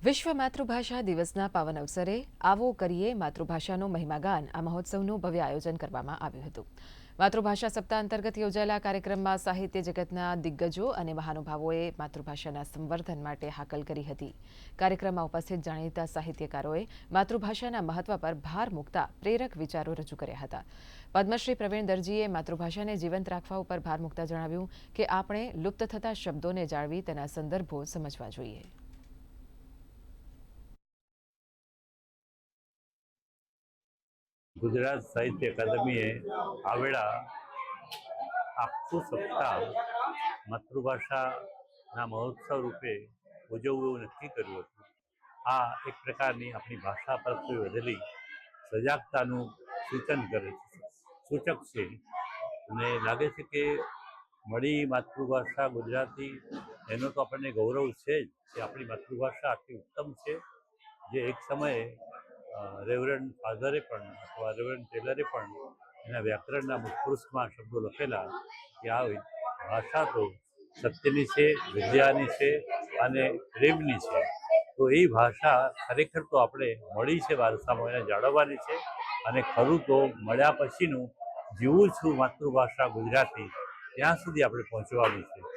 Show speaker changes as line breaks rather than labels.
વિશ્વ માતૃભાષા દિવસના પાવન અવસરે આવો કરીએ માતૃભાષાનો મહિમાગાન આ મહોત્સવનું ભવ્ય આયોજન કરવામાં આવ્યું હતું। માતૃભાષા સપ્તાહ અંતર્ગત યોજાયેલા કાર્યક્રમમાં સાહિત્ય જગતના દિગ્ગજો અને મહાનુભાવોએ માતૃભાષાના સંવર્ધન માટે હાકલ કરી હતી। કાર્યક્રમમાં ઉપસ્થિત જાણીતા સાહિત્યકારોએ માતૃભાષાના મહત્વ પર ભાર મૂકતા પ્રેરક વિચારો રજૂ કર્યા હતા। પદ્મશ્રી પ્રવીણ દરજીએ માતૃભાષાને જીવંત રાખવા ઉપર ભાર મૂકતા જણાવ્યું કે આપણે લુપ્ત થતા શબ્દોને જાળવી તેના સંદર્ભો સમજવા જોઈએ।
गुजरात साहित्य अकादमी आवेला आखू सप्ताह मातृभाषा महोत्सव रूपे उजवવું नक्की કર્યું હતું। આ એક પ્રકારની આપણી ભાષા પ્રત્યે વધેલી સજાગતાનું સૂચન કરે છે, સૂચક છે અને લાગે છે કે મળી માતૃભાષા ગુજરાતી એનો તો આપણને ગૌરવ છે જ કે આપણી માતૃભાષા આટલી ઉત્તમ છે જે એક સમયે રેવરન્ડ ફાધરે પણ અથવા રેવરન્ડ ટેલરે પણ એના વ્યાકરણના મુખપૃષ્ઠમાં શબ્દો લખેલા કે આ ભાષા તો સત્યની છે, વિદ્યાની છે અને પ્રેમની છે। તો એ ભાષા ખરેખર તો આપણે મળી છે વારસામાં, એને જાળવવાની છે અને ખરું તો મળ્યા પછીનું જીવું છું માતૃભાષા ગુજરાતી ત્યાં સુધી આપણે પહોંચવાનું છે।